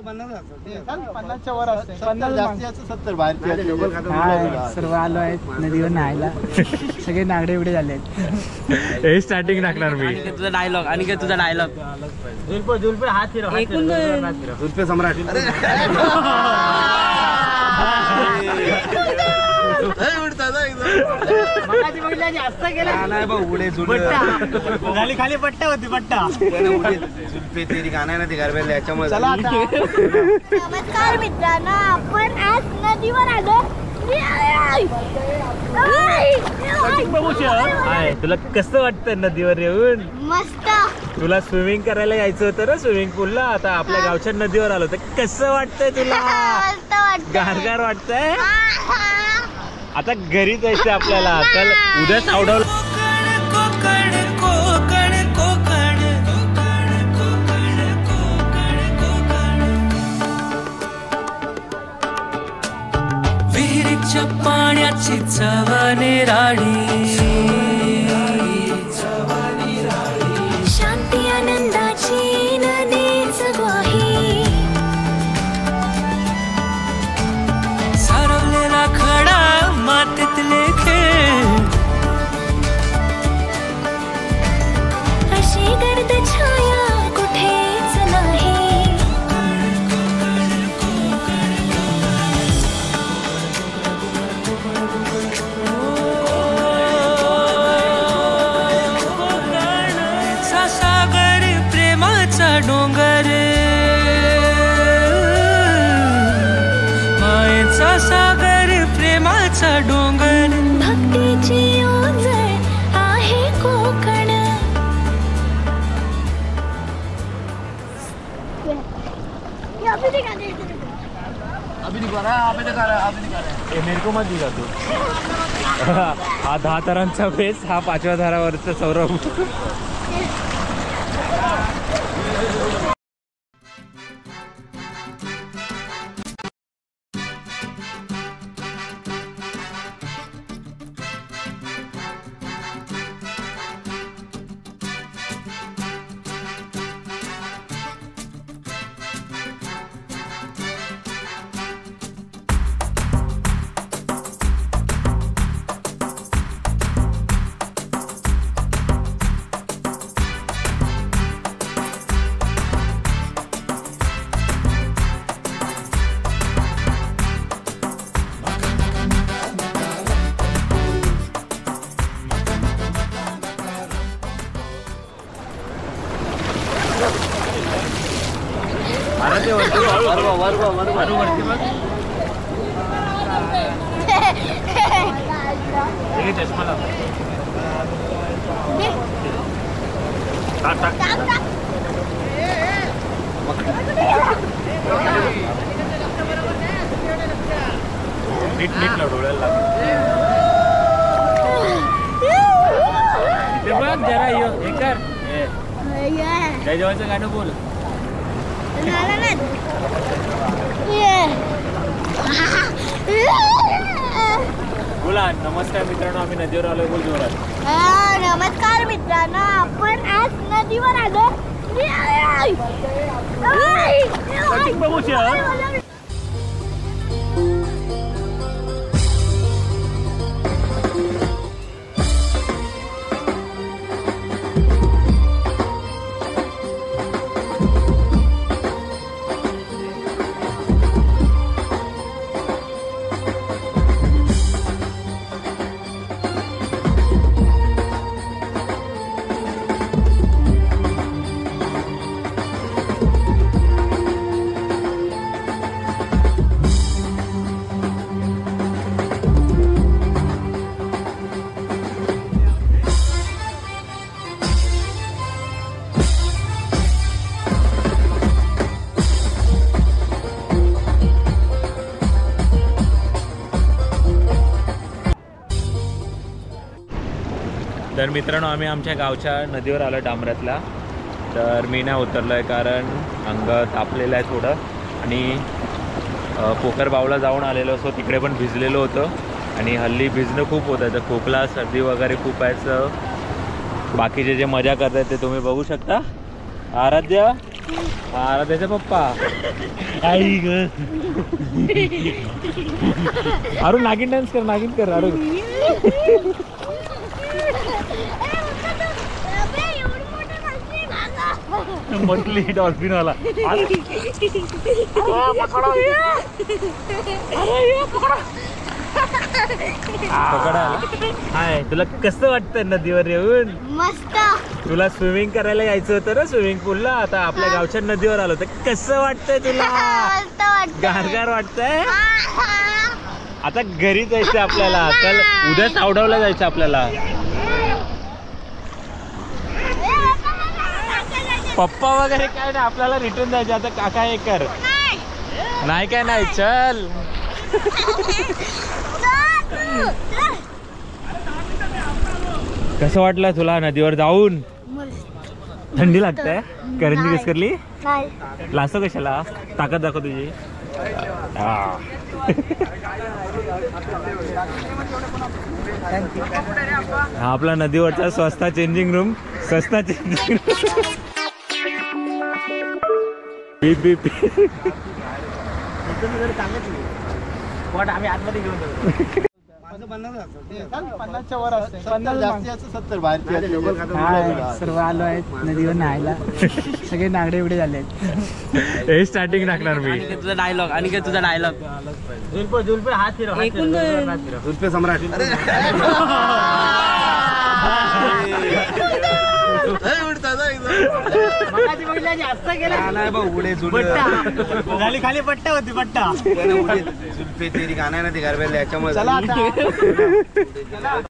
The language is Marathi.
50च्या वर असते, 70 बाहेर सर्व आलो आहेत नदीवर न्हायला. सगळे नागडे बिडे झाले आहेत. हे स्टार्टिंग टाकणार मी. तुझा डायलॉग आणि काय तुझा डायलॉग जुल्फे हात फिरव, जुल्फे सम्राट. खाली पट्टा होती पट्टा. जुल्फे तेरी गाणं आहे ना ते गरबेल याच्यामुळे. नमस्कार मित्रांनो, आपण आज नदीवर आलो. तुला कसं वाटतं नदीवर येऊन? मस्त. तुला स्विमिंग करायला यायचं होतं ना स्विमिंग पूलला. आता आपल्या गावच्या नदीवर आलो तर कसं वाटतंय तुला? मस्त वाटतं. गारगार वाटतंय. आता घरी जायचं आपल्याला. चल उद्या सावडाव. विहिरीच्या पाण्याची चवने राडी, शांती आनंदाची नदीच ग्वाही, सारवलेला खडा मातीतले खेळ, अशी गर्द छाया कुठेच नाही. सागर प्रेमाचा डोंगर, मायेचा सागर प्रेमाचा डोंगर, भक्तीची ओंजळ आहे कोकण. मेरे को मत दिखा तू. हा 10 तारांचा बेस, हा 5व्या धारावरचा सौरभ. नीट डोळ्याला जरा यो हे कर. जय जवाचं गाणं बोल. बोला. नमस्कार मित्रांनो, आम्ही नदीवर आलोय. बोल जोरात. नमस्कार मित्रांनो, आपण आज नदीवर आलो. तर मित्रांनो, आम्ही आमच्या गावच्या नदीवर आलो डांबऱ्यातला. तर मी नाही उतरलो आहे कारण अंग तापलेलं आहे थोडं. आणि कोकरबावला जाऊन आलेलो असो, तिकडे पण भिजलेलो होतो. आणि हल्ली भिजणं खूप होतं, तर खोकला सर्दी वगैरे खूप आहे. बाकीचे जे मजा करतात ते तुम्ही बघू शकता. आराध्य अरे त्याचा पप्पा आई ग अरुण नागिन डान्स कर नागिन कर अरुण म्हटली डॉल्फिन वाला हाय तुला कसं वाटतं नदीवर येऊन मस्त तुला स्विमिंग करायला यायचं होतं ना स्विमिंग पूलला आता आपल्या गावच्या नदीवर आलो तर कसं वाटतंय तुला मस्त वाटत गारगार वाटतंय आता घरी जायचं आपल्याला काल उद्या सावडावला जायचं आपल्याला पप्पा वगैरे काय नाही आपल्याला रिटर्न जायचं आता काका हे कर नाही काय नाही चल कसं वाटलं तुला नदीवर जाऊन थंडी लागते करंजी कस करली लासो कशाला ताकद दाखव तुझी हा आपला नदीवरचा स्वस्ता चेंजिंग रूम स्वस्ता चेंजिंग रूम आम्ही आतमध्ये घेऊन जातो 50च्या वर असते 50 जास्ती असं 70 बाहेरची हाय सर्व आलो आहेत नदीवर न्हायला सगळे नागडे एवढे झाले आहेत हे स्टार्टिंग टाकणार मी तुझा डायलॉग आणि काय तुझा डायलॉग जुलपे हात फिरव जुल्फे सम्राट झाली खाली पट्टा होती पट्टा जुल्फे तेरी गाणं आहे ना ते गरबेला याच्यामुळे चला आता